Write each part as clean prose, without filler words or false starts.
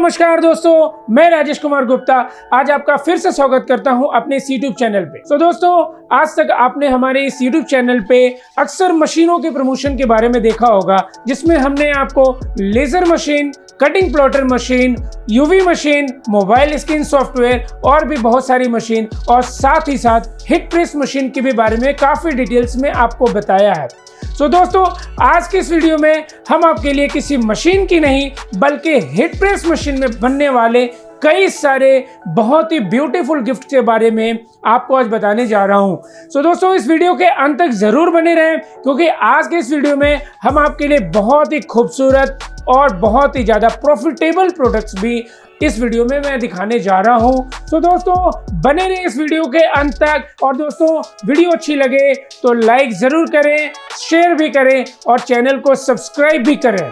नमस्कार दोस्तों, मैं राजेश कुमार गुप्ता आज आपका फिर से स्वागत करता हूं अपने इस YouTube चैनल पे। दोस्तों, आज तक आपने हमारे इस YouTube चैनल पे अक्सर मशीनों के प्रमोशन के बारे में देखा होगा, जिसमें हमने आपको laser machine, cutting plotter machine, UV machine, mobile screen software और भी बहुत सारी मशीन और साथ ही साथ हिट प्रेस मशीन के भी बारे में काफ़ी डिटेल्स में आपको बताया है। दोस्तों, आज की इस वीडियो में हम आपके लिए किसी मशीन की नहीं बल्कि हिट प्रेस मशीन में बनने वाले कई सारे बहुत ही ब्यूटीफुल गिफ्ट के बारे में आपको आज बताने जा रहा हूं। दोस्तों, इस वीडियो के अंत तक जरूर बने रहें, क्योंकि आज के इस वीडियो में हम आपके लिए बहुत ही खूबसूरत और बहुत ही ज़्यादा प्रॉफिटेबल प्रोडक्ट्स भी इस वीडियो में मैं दिखाने जा रहा हूं। दोस्तों, बने रहे इस वीडियो के अंत तक। और दोस्तों, वीडियो अच्छी लगे तो लाइक ज़रूर करें, शेयर भी करें और चैनल को सब्सक्राइब भी करें।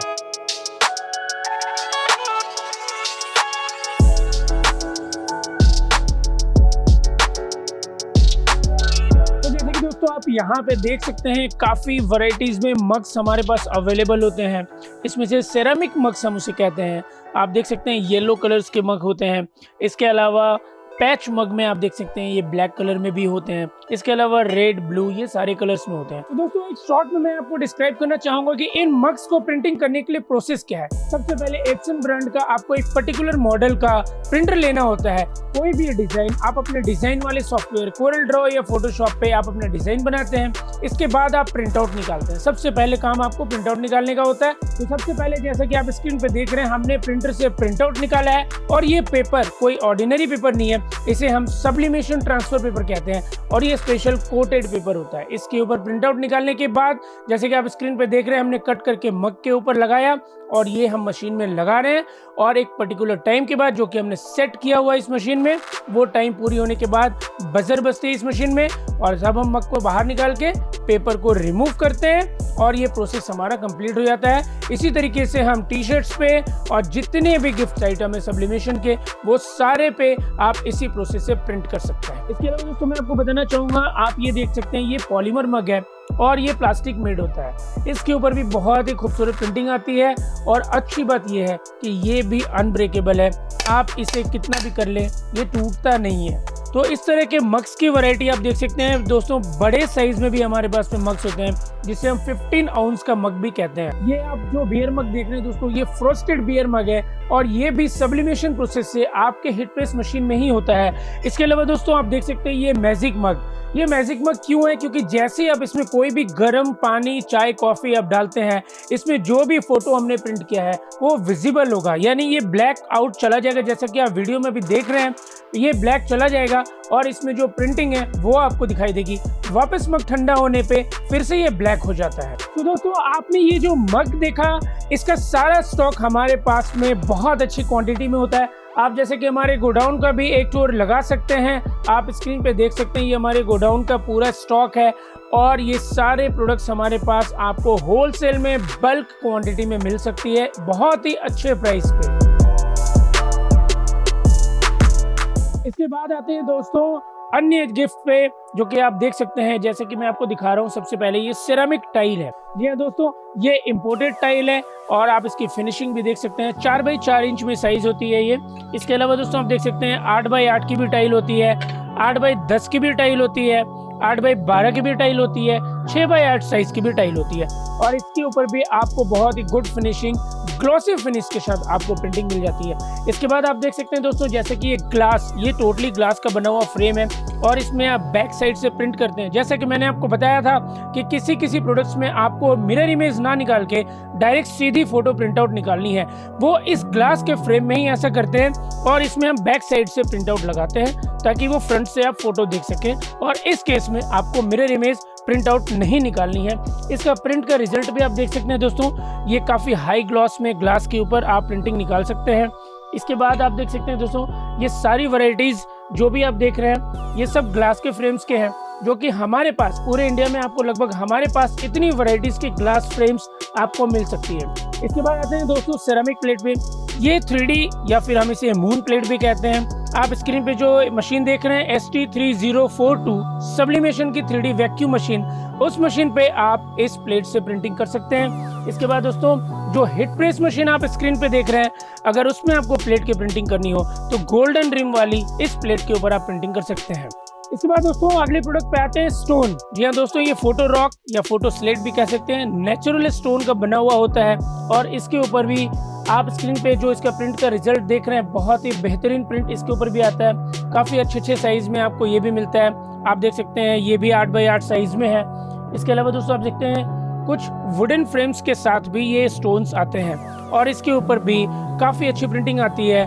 दोस्तों, आप यहाँ पे देख सकते हैं काफ़ी वैरायटीज़ में मग्स हमारे पास अवेलेबल होते हैं। इसमें से सेरामिक मग्स हम उसे कहते हैं। आप देख सकते हैं येलो कलर्स के मग होते हैं। इसके अलावा पैच मग में आप देख सकते हैं ये ब्लैक कलर में भी होते हैं। इसके अलावा रेड, ब्लू, ये सारे कलर्स में होते हैं। दोस्तों, एक शॉर्ट में मैं आपको डिस्क्राइब करना चाहूंगा कि इन मग्स को प्रिंटिंग करने के लिए प्रोसेस क्या है। सबसे पहले एप्सन ब्रांड का आपको एक पर्टिकुलर मॉडल का प्रिंटर लेना होता है। कोई भी डिजाइन आप अपने डिजाइन वाले सॉफ्टवेयर कोरल ड्रॉ या फोटोशॉप पे आप अपना डिजाइन बनाते हैं। इसके बाद आप प्रिंट आउट निकालते हैं। सबसे पहले काम आपको प्रिंट आउट निकालने का होता है। तो सबसे पहले जैसा कि आप स्क्रीन पे देख रहे हैं, हमने प्रिंटर से प्रिंट आउट निकाला है और ये पेपर कोई ऑर्डिनरी पेपर नहीं है, इसे हम सब्लिमेशन ट्रांसफर पेपर कहते हैं और ये स्पेशल कोटेड पेपर होता है। इसके ऊपर प्रिंट आउट निकालने के बाद जैसे कि आप स्क्रीन पे देख रहे हैं, हमने कट करके मग के ऊपर लगाया और ये हम मशीन में लगा रहे हैं। और एक पर्टिकुलर टाइम के बाद जो कि हमने सेट किया हुआ इस मशीन में, वो टाइम पूरी होने के बाद बजर बजती है इस मशीन में और जब हम मग को बाहर निकाल के पेपर को रिमूव करते हैं और ये प्रोसेस हमारा कंप्लीट हो जाता है। इसी तरीके से हम टी शर्ट्स पे और जितने भी गिफ्ट आइटम है सब्लिमेशन के, वो सारे पे आप इसी प्रोसेस से प्रिंट कर सकते हैं। इसके अलावा दोस्तों, मैं आपको बताना चाहूँगा, आप ये देख सकते हैं ये पॉलीमर मग है और ये प्लास्टिक मेड होता है। इसके ऊपर भी बहुत ही खूबसूरत प्रिंटिंग आती है और अच्छी बात ये है कि ये भी अनब्रेकेबल है। आप इसे कितना भी कर लें, ये टूटता नहीं है। तो इस तरह के मग्स की वैरायटी आप देख सकते हैं। दोस्तों, बड़े साइज में भी हमारे पास में मग्स होते हैं, जिसे हम 15 आउंस का मग भी कहते हैं। ये आप जो बियर मग देख रहे हैं दोस्तों, ये फ्रोस्टेड बियर मग है और ये भी सब्लिमेशन प्रोसेस से आपके हिट प्रेस मशीन में ही होता है। इसके अलावा दोस्तों, आप देख सकते हैं ये मैजिक मग। ये मैजिक मग क्यों है? क्योंकि जैसे ही आप इसमें कोई भी गर्म पानी, चाय, कॉफी आप डालते हैं, इसमें जो भी फोटो हमने प्रिंट किया है वो विजिबल होगा, यानी ये ब्लैक आउट चला जाएगा। जैसा कि आप वीडियो में भी देख रहे हैं, ये ब्लैक चला जाएगा और इसमें जो प्रिंटिंग है वो आपको दिखाई देगी। वापस मग ठंडा होने पे फिर से ये ब्लैक हो जाता है। तो दोस्तों, आपने ये जो मग देखा, इसका सारा स्टॉक हमारे पास में बहुत अच्छी क्वांटिटी में होता है। आप जैसे कि हमारे गोडाउन का भी एक टूर लगा सकते हैं। आप स्क्रीन पे देख सकते हैं, ये हमारे गोडाउन का पूरा स्टॉक है और ये सारे प्रोडक्ट्स हमारे पास आपको होलसेल में बल्क क्वांटिटी में मिल सकती है, बहुत ही अच्छे प्राइस पे। इसके बाद आते हैं दोस्तों अन्य गिफ्ट पे, जो कि आप देख सकते हैं। जैसे कि मैं आपको दिखा रहा हूँ, सबसे पहले ये सिरेमिक टाइल है। जी हाँ दोस्तों, ये इम्पोर्टेड टाइल है और आप इसकी फिनिशिंग भी देख सकते हैं। 4 बाई 4 इंच में साइज होती है ये। इसके अलावा दोस्तों, आप देख सकते हैं 8 बाई 8 की भी टाइल होती है, 8 बाई 10 की भी टाइल होती है, 8 बाई 12 की भी टाइल होती है, 6 बाई 8 साइज की भी टाइल होती है। और इसके ऊपर भी आपको बहुत ही गुड फिनिशिंग, ग्लॉसी फिनिश के साथ आपको प्रिंटिंग मिल जाती है। इसके बाद आप देख सकते हैं दोस्तों, जैसे कि ये ग्लास, ये टोटली ग्लास का बना हुआ फ्रेम है और इसमें आप बैक साइड से प्रिंट करते हैं। जैसा कि मैंने आपको बताया था कि किसी प्रोडक्ट्स में आपको मिरर इमेज ना निकाल के डायरेक्ट सीधी फोटो प्रिंट आउट निकालनी है, वो इस ग्लास के फ्रेम में ही ऐसा करते हैं और इसमें हम बैक साइड से प्रिंट आउट लगाते हैं ताकि वो फ्रंट से आप फोटो देख सकें। और इस केस में आपको मिरर इमेज प्रिंट आउट नहीं निकालनी है। इसका प्रिंट का रिजल्ट भी आप देख सकते हैं दोस्तों, ये काफ़ी हाई ग्लॉस में ग्लास के ऊपर आप प्रिंटिंग निकाल सकते हैं। इसके बाद आप देख सकते हैं दोस्तों, ये सारी वैरायटीज़ जो भी आप देख रहे हैं, ये सब ग्लास के फ्रेम्स के हैं, जो कि हमारे पास पूरे इंडिया में आपको लगभग हमारे पास इतनी वैरायटीज़ के ग्लास फ्रेम्स आपको मिल सकती है। इसके बाद आते हैं दोस्तों सेरामिक प्लेट पे। ये 3D या फिर हम इसे मून प्लेट भी कहते हैं। आप स्क्रीन पे जो मशीन देख रहे हैं ST3042 सब्लिमेशन की 3D वैक्यूम मशीन, उस मशीन पे आप इस प्लेट से प्रिंटिंग कर सकते हैं। इसके बाद दोस्तों जो हिट प्रेस मशीन आप स्क्रीन पे देख रहे हैं, अगर उसमें आपको प्लेट की प्रिंटिंग करनी हो तो गोल्डन रिम वाली इस प्लेट के ऊपर आप प्रिंटिंग कर सकते हैं। इसके बाद दोस्तों अगले प्रोडक्ट पे आते हैं स्टोन। जी हाँ दोस्तों, ये फोटो रॉक या फोटो स्लेट भी कह सकते हैं, नेचुरल स्टोन का बना हुआ होता है और इसके ऊपर भी आप स्क्रीन पे जो इसका प्रिंट का रिजल्ट देख रहे हैं, बहुत ही बेहतरीन प्रिंट इसके ऊपर भी आता है। काफ़ी अच्छे साइज में आपको ये भी मिलता है, आप देख सकते हैं ये भी 8x8 साइज में है। इसके अलावा दोस्तों आप देखते हैं कुछ वुडन फ्रेम्स के साथ भी ये स्टोन्स आते हैं और इसके ऊपर भी काफ़ी अच्छी प्रिंटिंग आती है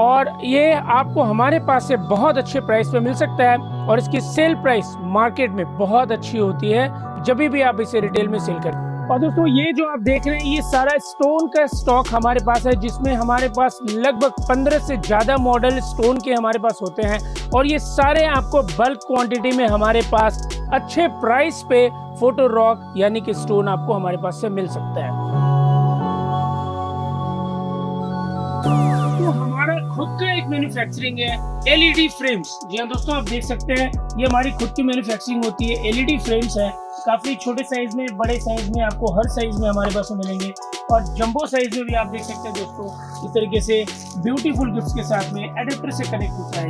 और ये आपको हमारे पास से बहुत अच्छे प्राइस पे मिल सकता है और इसकी सेल प्राइस मार्केट में बहुत अच्छी होती है जब भी आप इसे रिटेल में सेल करें। और दोस्तों ये जो आप देख रहे हैं ये सारा स्टोन का स्टॉक हमारे पास है, जिसमें हमारे पास लगभग 15 से ज़्यादा मॉडल स्टोन के हमारे पास होते हैं और ये सारे आपको बल्क क्वांटिटी में हमारे पास अच्छे प्राइस पे फोटो रॉक यानी कि स्टोन आपको हमारे पास से मिल सकता है। तो हमारा खुद का एक मैन्युफैक्चरिंग है एलईडी फ्रेम्स। जी हाँ दोस्तों, आप देख सकते हैं ये हमारी खुद की मैन्युफैक्चरिंग होती है। एलईडी फ्रेम्स है, काफी छोटे साइज में, बड़े साइज में, आपको हर साइज में हमारे पास मिलेंगे और जंबो साइज में भी आप देख सकते हैं दोस्तों। इस तरीके से ब्यूटीफुल गिफ्ट्स के साथ में एडेप्टर से कनेक्ट होता है।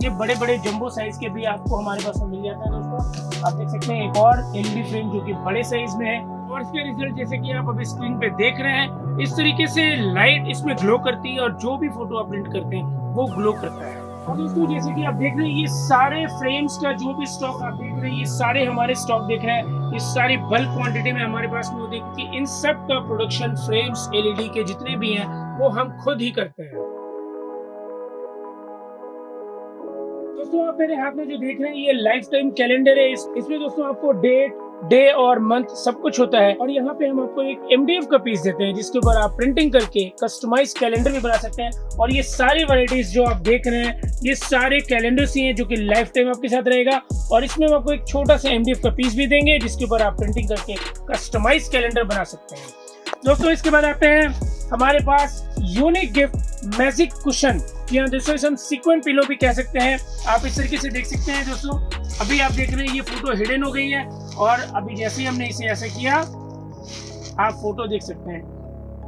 ये बड़े बड़े जंबो साइज के भी आपको हमारे पास में मिल जाता है दोस्तों। आप देख सकते हैं एक और एलईडी फ्रेम जो कि बड़े साइज में है और इसके रिजल्ट जैसे कि आप अभी स्क्रीन पे देख रहे हैं, इस तरीके से लाइट इसमें ग्लो करती है और जो भी फोटो आप प्रिंट करते हैं वो ग्लो करता है। और दोस्तों जैसे कि आप देख रहे हैं ये सारे फ्रेम्स का जो भी स्टॉक आप देख रहे हैं, ये सारे हमारे स्टॉक देख रहे हैं, ये सारी बल्क क्वांटिटी में हमारे पास में होती है क्योंकि इन सब का प्रोडक्शन फ्रेम्स एलईडी के जितने भी हैं वो हम खुद ही करते हैं। दोस्तों आप मेरे हाथ में जो देख रहे हैं ये लाइफ टाइम कैलेंडर है। इसमें दोस्तों आपको डेट, डे और मंथ सब कुछ होता है और यहाँ पे हम आपको एक MDF का पीस देते हैं जिसके ऊपर आप प्रिंटिंग करके कस्टमाइज कैलेंडर भी बना सकते हैं। और ये सारी वैरायटीज जो आप देख रहे हैं ये सारे कैलेंडर्स ही हैं जो कि लाइफ टाइम आपके साथ रहेगा और इसमें हम आपको एक छोटा सा MDF का पीस भी देंगे जिसके ऊपर आप प्रिंटिंग करके कस्टमाइज कैलेंडर बना सकते हैं। दोस्तों इसके बाद आते हैं हमारे पास यूनिक गिफ्ट मैजिक कुशन। यहाँ दोस्तों इसे हम सीक्वेंट पिलो भी कह सकते हैं। आप इस तरीके से देख सकते हैं दोस्तों, अभी आप देख रहे हैं ये फोटो हिडन हो गई है और अभी जैसे ही हमने इसे ऐसे किया आप फोटो देख सकते हैं।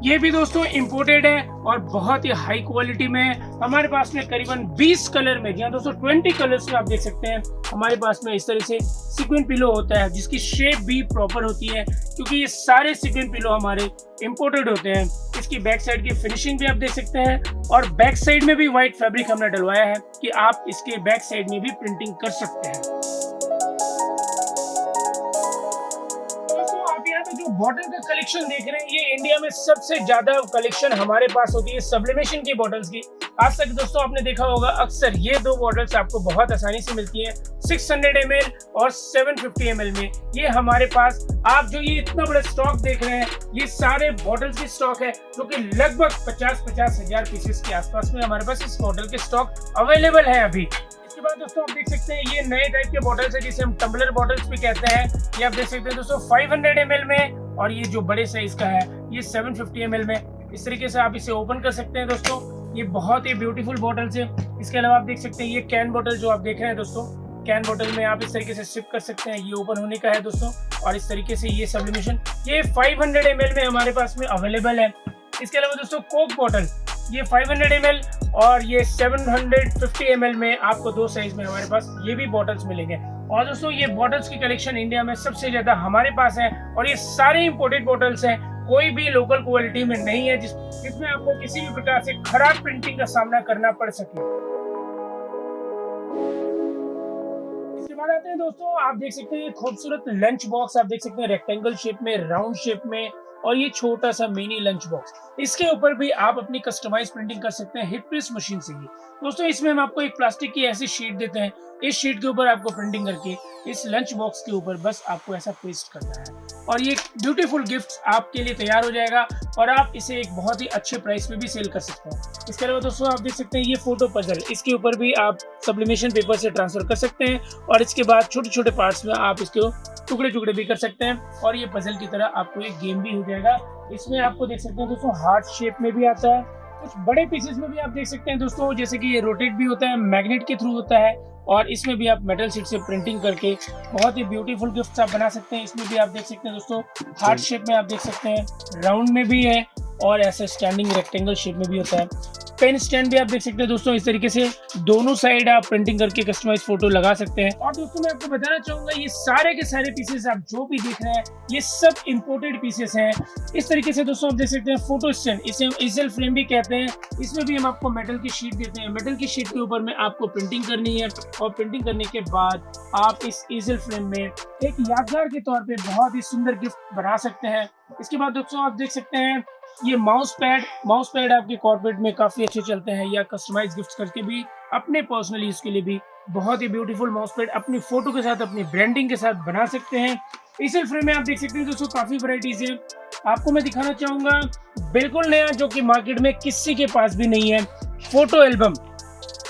ये भी दोस्तों इंपोर्टेड है और बहुत ही हाई क्वालिटी में है। हमारे पास में करीबन 20 कलर में, यहाँ दोस्तों 20 कलर्स में आप देख सकते हैं हमारे पास में इस तरह से सीक्वेंट पिलो होता है जिसकी शेप भी प्रॉपर होती है क्योंकि ये सारे सीक्वेंट पिलो हमारे इंपोर्टेड होते हैं। इसकी बैक साइड की फिनिशिंग भी आप देख सकते हैं और बैक साइड में भी व्हाइट फैब्रिक हमने डलवाया है कि आप इसके बैक साइड में भी प्रिंटिंग कर सकते हैं। जो बॉटल का कलेक्शन देख रहे हैं ये इंडिया में सबसे ज्यादा कलेक्शन हमारे पास होती है सब्लिमेशन की बॉटल्स की। आज तक दोस्तों आपने देखा होगा अक्सर ये दो बॉटल्स आपको बहुत आसानी से मिलती हैं 600 ml और 750 ml में। ये हमारे पास आप जो ये इतना बड़ा स्टॉक देख रहे हैं ये सारे बॉटल्स की स्टॉक है जो कि लगभग 50 हजार पीसेस के आसपास में हमारे पास इस बॉटल के स्टॉक अवेलेबल है अभी। इसके बाद दोस्तों आप देख सकते हैं ये नए टाइप के बॉटल्स है जिसे हम टम्बलर बॉटल्स भी कहते हैं। ये आप देख सकते हैं दोस्तों 500 ml में और ये जो बड़े साइज का है ये 750 ml में। इस तरीके से आप इसे ओपन कर सकते हैं दोस्तों। ये बहुत ही ब्यूटीफुल बॉटल्स है। इसके अलावा आप देख सकते हैं ये कैन बॉटल जो आप देख रहे हैं दोस्तों, कैन बॉटल में आप इस तरीके से सिप कर सकते हैं। ये ओपन होने का है दोस्तों और इस तरीके से ये सब्लिमेशन ये 500 ml में हमारे पास में अवेलेबल है। इसके अलावा दोस्तों कोक बॉटल ये 500 ml और ये 750 ml में आपको दो साइज में हमारे पास ये भी बॉटल्स मिलेंगे। और दोस्तों ये बॉटल्स की कलेक्शन इंडिया में सबसे ज्यादा हमारे पास है और ये सारे इंपोर्टेड बॉटल्स हैं, कोई भी लोकल क्वालिटी में नहीं है जिसमें आपको किसी भी प्रकार से खराब प्रिंटिंग का सामना करना पड़ सके। इसके बाद आते हैं दोस्तों आप देख सकते हैं खूबसूरत लंच बॉक्स आप देख सकते हैं रेक्टेंगल शेप में, राउंड शेप में और ये छोटा सा मिनी लंच बॉक्स। इसके ऊपर भी आप अपनी कस्टमाइज प्रिंटिंग कर सकते हैं हिट प्रेस मशीन से ही। दोस्तों इसमें हम आपको एक प्लास्टिक की ऐसी शीट देते हैं, इस शीट के ऊपर आपको प्रिंटिंग करके इस लंच बॉक्स के ऊपर बस आपको ऐसा पेस्ट करना है और ये ब्यूटीफुल गिफ्ट आपके लिए तैयार हो जाएगा और आप इसे एक बहुत ही अच्छे प्राइस पे भी सेल कर सकते हैं। इसके अलावा दोस्तों आप देख सकते हैं ये फोटो पजल, इसके ऊपर भी आप सब्लिमेशन पेपर से ट्रांसफर कर सकते हैं और इसके बाद छोटे छोटे पार्ट्स में आप इसको टुकड़े टुकड़े भी कर सकते हैं और ये पजल की तरह आपको एक गेम भी हो जाएगा। इसमें आपको देख सकते हैं दोस्तों हार्ट शेप में भी आता है कुछ बड़े पीसेस में भी आप देख सकते हैं दोस्तों, जैसे कि ये रोटेट भी होता है, मैग्नेट के थ्रू होता है और इसमें भी आप मेटल शीट से प्रिंटिंग करके बहुत ही ब्यूटीफुल गिफ्ट्स आप बना सकते हैं। इसमें भी आप देख सकते हैं दोस्तों, हार्ट शेप में आप देख सकते हैं, राउंड में भी है और ऐसे स्टैंडिंग रेक्टेंगल शेप में भी होता है। पेन स्टैंड भी आप देख सकते हैं दोस्तों, इस तरीके से दोनों साइड आप प्रिंटिंग करके कस्टमाइज फोटो लगा सकते हैं। और दोस्तों मैं आपको बताना चाहूंगा, ये सारे के सारे पीसेस आप जो भी देख रहे हैं ये सब इंपोर्टेड पीसेस हैं। इस तरीके से दोस्तों आप देख सकते हैं फोटो स्टैंड, इसे ईजल फ्रेम भी कहते हैं। इसमें भी हम आपको मेटल की शीट देते हैं, मेटल की शीट के ऊपर में आपको प्रिंटिंग करनी है और प्रिंटिंग करने के बाद आप इस ईजल फ्रेम में एक यादगार के तौर पे बहुत ही सुंदर गिफ्ट बना सकते हैं। इसके बाद दोस्तों आप देख सकते हैं ये माउस पैड आपके कॉर्पोरेट में काफी अच्छे चलते हैं, या कस्टमाइज गिफ्ट करके भी अपने पर्सनल यूज के लिए भी बहुत ही ब्यूटीफुल माउस पैड अपनी फोटो के साथ, अपनी ब्रांडिंग के साथ बना सकते हैं। ईजल फ्रेम में आप देख सकते हैं दोस्तों काफी वैरायटीज है। आपको मैं दिखाना चाहूंगा बिल्कुल नया, जो कि मार्केट में किसी के पास भी नहीं है, फोटो एल्बम।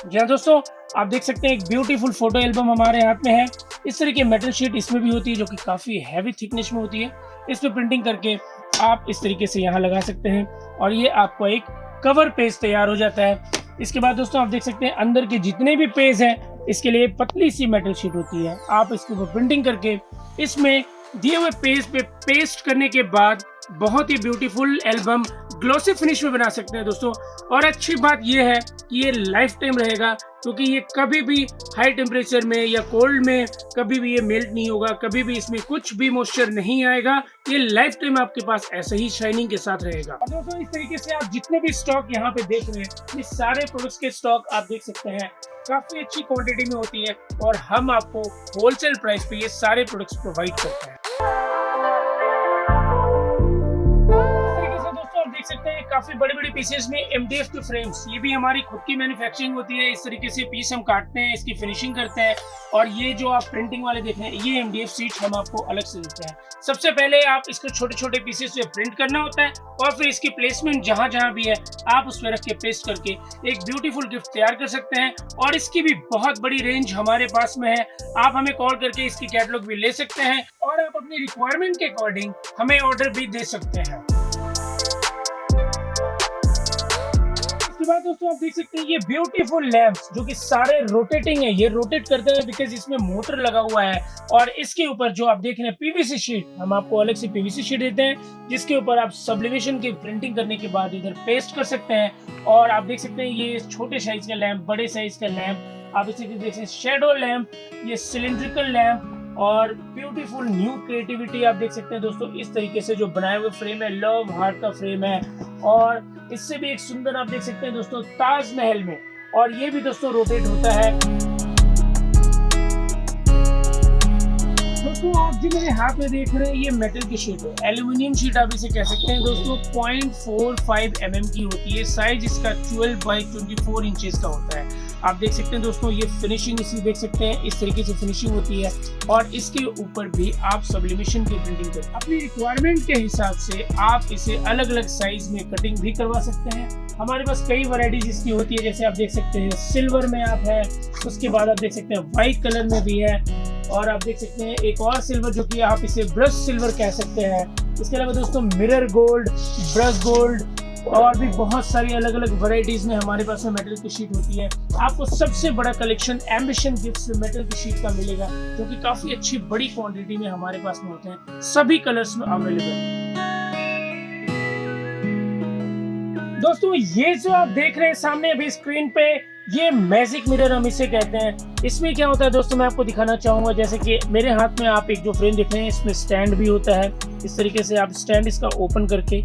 जी हाँ दोस्तों, आप देख सकते हैं एक ब्यूटीफुल फोटो एल्बम हमारे हाथ में है। इस तरह की मेटल शीट इसमें भी होती है, जो कि काफी हैवी थिकनेस में होती है। इस पे प्रिंटिंग करके आप इस तरीके से यहाँ लगा सकते हैं और ये आपको एक कवर पेज तैयार हो जाता है। इसके बाद दोस्तों आप देख सकते हैं अंदर के जितने भी पेज हैं, इसके लिए पतली सी मेटल शीट होती है। आप इसके ऊपर प्रिंटिंग करके इसमें दिए हुए पेज पे पेस्ट करने के बाद बहुत ही ब्यूटीफुल एल्बम ग्लॉसी फिनिश में बना सकते हैं दोस्तों। और अच्छी बात यह है कि ये लाइफ टाइम रहेगा, क्योंकि ये कभी भी हाई टेम्परेचर में या कोल्ड में कभी भी ये मेल्ट नहीं होगा, कभी भी इसमें कुछ भी मॉइस्चर नहीं आएगा। ये लाइफ टाइम आपके पास ऐसे ही शाइनिंग के साथ रहेगा। और दोस्तों इस तरीके से आप जितने भी स्टॉक यहाँ पे देख रहे हैं, ये सारे प्रोडक्ट्स के स्टॉक आप देख सकते हैं काफी अच्छी क्वांटिटी में होती है और हम आपको होलसेल प्राइस पे ये सारे प्रोडक्ट्स प्रोवाइड करते हैं। देख सकते हैं काफी बड़े बड़े पीसेस में MDF के फ्रेम्स, ये भी हमारी खुद की मैन्युफैक्चरिंग होती है। इस तरीके से पीस हम काटते हैं, इसकी फिनिशिंग करते हैं और ये जो आप प्रिंटिंग वाले देख रहे हैं, ये MDF शीट हम आपको अलग से देते हैं। सबसे पहले आप इसको छोटे छोटे पीसेस से प्रिंट करना होता है और फिर इसकी प्लेसमेंट जहां जहां भी है आप उसमें रख के पेस्ट करके एक ब्यूटीफुल गिफ्ट तैयार कर सकते हैं। और इसकी भी बहुत बड़ी रेंज हमारे पास में है। आप हमें कॉल करके इसकी कैटलॉग भी ले सकते हैं और आप अपनी रिक्वायरमेंट के अकॉर्डिंग हमें ऑर्डर भी दे सकते हैं। इसके बाद दोस्तों आप देख सकते हैं ये ब्यूटीफुल लैंप्स, जो कि सारे रोटेटिंग है। ये रोटेट करते हैं बिकॉज इसमें मोटर लगा हुआ है और इसके ऊपर जो आप देख रहे हैं PVC शीट, हम आपको अलग से PVC शीट देते हैं, जिसके ऊपर आप सब्लिमेशन की प्रिंटिंग करने के बाद इधर पेस्ट कर सकते हैं। और आप देख सकते हैं ये छोटे साइज का लैंप, बड़े साइज का लैंप, आप इसे देख सकते हैं शैडो लैंप, ये सिलिंड्रिकल लैंप और ब्यूटीफुल न्यू क्रिएटिविटी आप देख सकते हैं दोस्तों। इस तरीके से जो बनाए हुए फ्रेम है, लव हार्ट का फ्रेम है और इससे भी एक सुंदर आप देख सकते हैं दोस्तों ताजमहल में, और ये भी दोस्तों रोटेट होता है। दोस्तों आप जो मेरे हाथ में देख रहे हैं ये मेटल की शीट है, एल्यूमिनियम शीट आप इसे कह सकते हैं दोस्तों। 0.45 mm की होती है, साइज इसका 12 बाई 24 इंचेस का होता है। आप देख सकते हैं दोस्तों ये फिनिशिंग इसी देख सकते हैं, इस तरीके से फिनिशिंग होती है और इसके ऊपर भी आप सब्लिमेशन की प्रिंटिंग करते हैं। अपनी रिक्वायरमेंट के हिसाब से आप इसे अलग अलग साइज में कटिंग भी करवा सकते हैं। हमारे पास कई वैरायटीज इसकी होती है, जैसे आप देख सकते हैं सिल्वर में आप है, उसके बाद आप देख सकते हैं व्हाइट कलर में भी है और आप देख सकते हैं एक और सिल्वर, जो कि आप इसे ब्रश सिल्वर कह सकते हैं। इसके अलावा दोस्तों मिरर गोल्ड, ब्रश गोल्ड और भी बहुत सारी अलग अलग वैरायटीज में हमारे पास में मेटल की शीट होती है। आपको सबसे बड़ा कलेक्शन एम्बिशन गिफ्ट्स में मेटल की शीट का मिलेगा, जो कि काफी अच्छी बड़ी क्वांटिटी में हमारे पास में होते हैं, सभी कलर्स में अवेलेबल। दोस्तों ये जो आप देख रहे हैं सामने अभी स्क्रीन पे, ये मैजिक मिरर हम इसे कहते हैं। इसमें क्या होता है दोस्तों मैं आपको दिखाना चाहूंगा, जैसे कि मेरे हाथ में आप एक जो फ्रेम देख रहे हैं, इसमें स्टैंड भी होता है। इस तरीके से आप स्टैंड इसका ओपन करके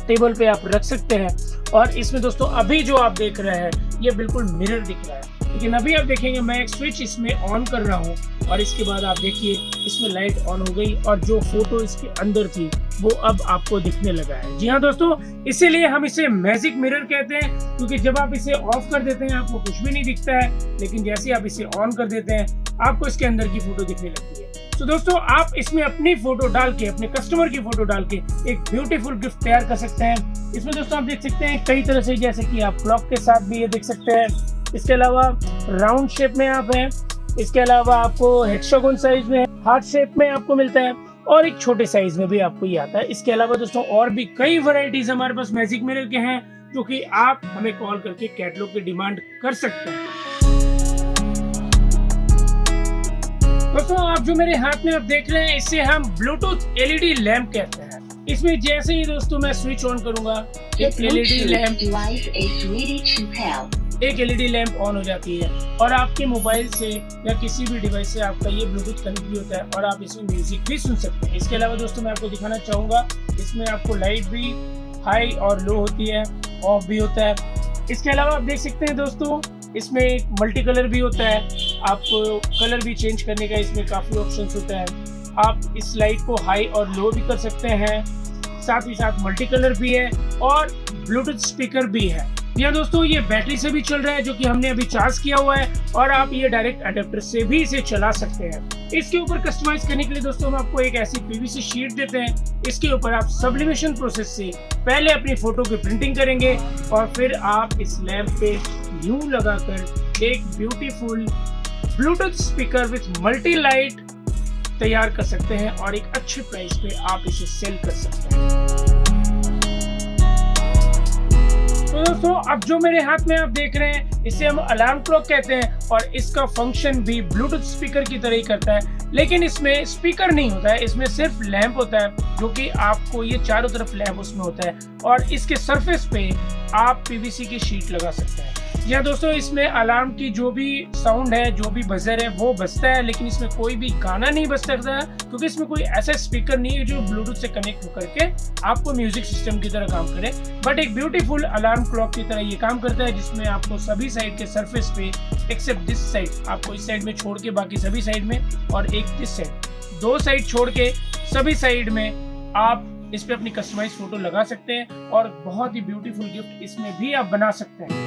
टेबल पे आप रख सकते हैं और इसमें दोस्तों अभी जो आप देख रहे हैं ये बिल्कुल मिरर दिख रहा है, लेकिन अभी आप देखेंगे मैं एक स्विच इसमें ऑन कर रहा हूँ और इसके बाद आप देखिए इसमें लाइट ऑन हो गई और जो फोटो इसके अंदर थी वो अब आपको दिखने लगा है। जी हाँ दोस्तों, इसीलिए हम इसे मैजिक मिरर कहते हैं, क्योंकि जब आप इसे ऑफ कर देते हैं आपको कुछ भी नहीं दिखता है, लेकिन जैसे आप इसे ऑन कर देते हैं आपको इसके अंदर की फोटो दिखने लगती है। तो दोस्तों आप इसमें अपनी फोटो डाल के, अपने कस्टमर की फोटो डाल के एक ब्यूटीफुल गिफ्ट तैयार कर सकते हैं। इसमें दोस्तों आप देख सकते हैं कई तरह से, जैसे कि आप क्लॉक के साथ भी ये देख सकते हैं, इसके अलावा राउंड शेप में आप हैं, इसके अलावा आपको हेक्सागोन साइज में, हार्ट शेप में आपको मिलता है और एक छोटे साइज में भी आपको ये आता है। इसके अलावा दोस्तों और भी कई वैरायटीज हमारे पास मैजिक मिरर के हैं, जो कि आप हमें कॉल करके कैटलॉग की डिमांड कर सकते हैं। दोस्तों आप जो मेरे हाथ में आप देख रहे हैं इसे हम ब्लूटूथ एलईडी लैंप कहते हैं। इसमें जैसे ही दोस्तों मैं स्विच ऑन करूंगा एक एलईडी लैंप ऑन हो जाती है और आपके मोबाइल से या किसी भी डिवाइस से आपका ये ब्लूटूथ कनेक्ट भी होता है और आप इसमें म्यूजिक भी सुन सकते हैं। इसके अलावा दोस्तों मैं आपको दिखाना चाहूँगा इसमें आपको लाइट भी हाई और लो होती है, ऑफ भी होता है। इसके अलावा आप देख सकते हैं दोस्तों इसमें एक मल्टी कलर भी होता है, आप कलर भी चेंज करने का इसमें काफ़ी ऑप्शंस होता है। आप इस लाइट को हाई और लो भी कर सकते हैं, साथ ही साथ मल्टी कलर भी है और ब्लूटूथ स्पीकर भी है। या दोस्तों ये बैटरी से भी चल रहा है जो कि हमने अभी चार्ज किया हुआ है और आप ये डायरेक्ट अडेप्टर से भी इसे चला सकते हैं। इसके ऊपर कस्टमाइज करने के लिए दोस्तों हम आपको एक ऐसी पीवीसी शीट देते हैं। इसके ऊपर आप सब्लिमेशन प्रोसेस से पहले अपनी फोटो की प्रिंटिंग करेंगे और फिर आप इस लैंप पे यूं लगाकर एक beautiful Bluetooth speaker with multi light तैयार कर सकते हैं और एक अच्छे प्राइस पे आप इसे सेल कर सकते हैं। तो दोस्तों अब जो मेरे हाथ में आप देख रहे हैं इसे हम अलार्म क्लॉक कहते हैं और इसका फंक्शन भी ब्लूटूथ स्पीकर की तरह ही करता है, लेकिन इसमें स्पीकर नहीं होता है, इसमें सिर्फ लैंप होता है जो कि आपको ये चारों तरफ लैंप उसमें होता है और इसके सरफेस पे आप पीवीसी की शीट लगा सकते हैं। या दोस्तों इसमें अलार्म की जो भी साउंड है, जो भी बजर है वो बजता है, लेकिन इसमें कोई भी गाना नहीं बज सकता है क्योंकि इसमें कोई ऐसा स्पीकर नहीं है जो ब्लूटूथ से कनेक्ट होकर के आपको म्यूजिक सिस्टम की तरह काम करे, बट एक ब्यूटीफुल अलार्म क्लॉक की तरह ये काम करता है जिसमें आपको सभी साइड के सरफेस पे एक्सेप्ट दिस साइड, आपको इस साइड में छोड़ के बाकी सभी साइड में और एक दिस साइड, दो साइड छोड़ के सभी साइड में आप इस पे अपनी कस्टमाइज फोटो लगा सकते हैं और बहुत ही ब्यूटीफुल गिफ्ट इसमें भी आप बना सकते हैं।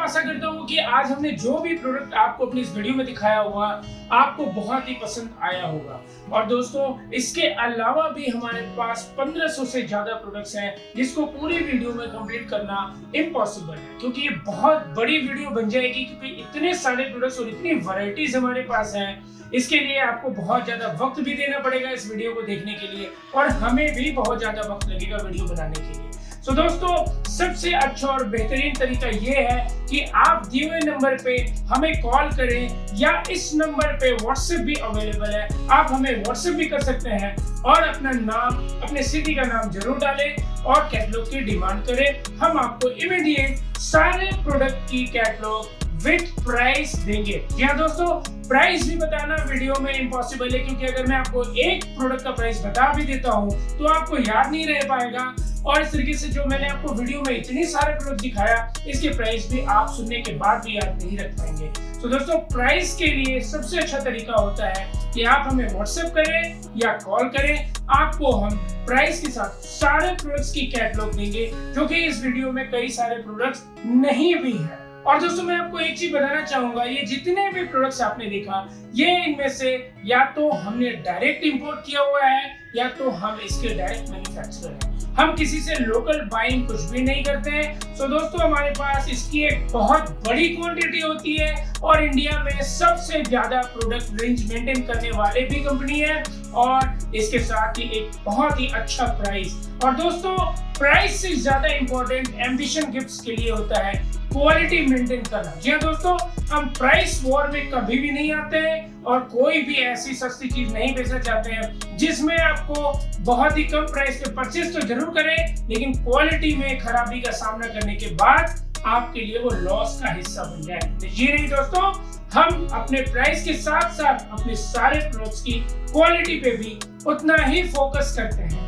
आशा करता हूँ कि आज हमने जो भी प्रोडक्ट आपको अपनी इस वीडियो में दिखाया हुआ आपको बहुत ही पसंद आया होगा। और दोस्तों इसके अलावा भी हमारे पास 1500 से ज्यादा प्रोडक्ट्स हैं जिसको पूरी वीडियो में कंप्लीट करना इम्पॉसिबल है क्योंकि ये बहुत बड़ी वीडियो बन जाएगी क्योंकि इतने सारे प्रोडक्ट्स और इतनी वैरायटीज हमारे पास हैं। इसके लिए आपको बहुत ज्यादा वक्त भी देना पड़ेगा इस वीडियो को देखने के लिए और हमें भी बहुत ज्यादा वक्त लगेगा वीडियो बनाने के लिए। तो दोस्तों सबसे अच्छा और बेहतरीन तरीका ये है कि आप दिए हुए नंबर पे हमें कॉल करें या इस नंबर पे व्हाट्सएप भी अवेलेबल है, आप हमें व्हाट्सएप भी कर सकते हैं और अपना नाम, अपने सिटी का नाम जरूर डालें और कैटलॉग की डिमांड करें। हम आपको इमीडिएट सारे प्रोडक्ट की कैटलॉग विद प्राइस देंगे। जी हाँ दोस्तों, प्राइस भी बताना वीडियो में इम्पॉसिबल है क्योंकि अगर मैं आपको एक प्रोडक्ट का प्राइस बता भी देता हूँ तो आपको याद नहीं रह पाएगा और इस तरीके से जो मैंने आपको वीडियो में इतने सारे प्रोडक्ट दिखाया इसके प्राइस भी आप सुनने के बाद भी याद नहीं रख पाएंगे। तो दोस्तों प्राइस के लिए सबसे अच्छा तरीका होता है कि आप हमें व्हाट्सएप करें या कॉल करें, आपको हम प्राइस के साथ सारे प्रोडक्ट्स की कैटलॉग देंगे जो कि इस वीडियो में कई सारे प्रोडक्ट्स नहीं भी है। और दोस्तों मैं आपको एक चीज बताना चाहूंगा, ये जितने भी प्रोडक्ट्स आपने देखा ये इनमें से या तो हमने डायरेक्ट इंपोर्ट किया हुआ है या तो हम इसके डायरेक्ट मैन्युफैक्चरर हैं। हम किसी से लोकल बाइंग कुछ भी नहीं करते हैं। तो दोस्तों हमारे पास इसकी एक बहुत बड़ी क्वांटिटी होती है और इंडिया में सबसे ज्यादा प्रोडक्ट रेंज मेंटेन करने वाले भी कंपनी है और इसके साथ ही एक बहुत ही अच्छा प्राइस। और दोस्तों प्राइस से ज्यादा इंपॉर्टेंट एम्बिशन गिफ्ट्स के लिए होता है क्वालिटी मेंटेन करना। जी हाँ दोस्तों, हम प्राइस वॉर में कभी भी नहीं आते हैं और कोई भी ऐसी सस्ती चीज नहीं बेचना चाहते हैं जिसमें आपको बहुत ही कम प्राइस पे परचेज तो जरूर करें लेकिन क्वालिटी में खराबी का सामना करने के बाद आपके लिए वो लॉस का हिस्सा बन जाए। जी नहीं दोस्तों, हम अपने प्राइस के साथ साथ अपने सारे प्रोडक्ट्स की क्वालिटी पे भी उतना ही फोकस करते हैं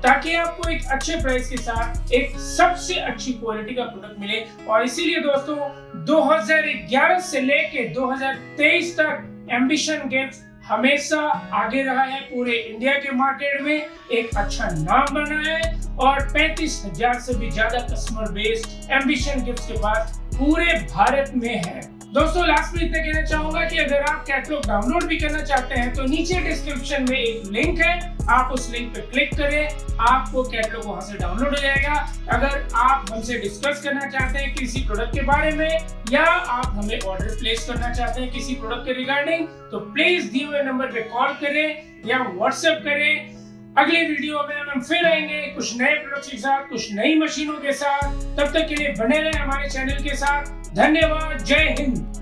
ताकि आपको एक अच्छे प्राइस के साथ एक सबसे अच्छी क्वालिटी का प्रोडक्ट मिले। और इसीलिए दोस्तों 2011 से लेके 2023 तक एम्बिशन गिफ्ट्स हमेशा आगे रहा है, पूरे इंडिया के मार्केट में एक अच्छा नाम बना है और 35,000 से भी ज्यादा कस्टमर बेस एम्बिशन गिफ्ट्स के पास पूरे भारत में है। दोस्तों लास्ट में इतना कहना चाहूंगा कि अगर आप कैटलॉग डाउनलोड भी करना चाहते हैं तो नीचे डिस्क्रिप्शन में एक लिंक है, आप उस लिंक पे क्लिक करें, आपको कैटलॉग वहां से डाउनलोड हो जाएगा। अगर आप हमसे डिस्कस करना चाहते हैं किसी प्रोडक्ट के बारे में या आप हमें ऑर्डर प्लेस करना चाहते हैं किसी प्रोडक्ट के रिगार्डिंग तो प्लीज दिए हुए नंबर पे कॉल करें या व्हाट्सएप करें। अगली वीडियो में हम फिर आएंगे कुछ नए प्रोडक्ट्स के साथ, कुछ नई मशीनों के साथ। तब तक के लिए बने रहे हमारे चैनल के साथ। धन्यवाद। जय हिंद।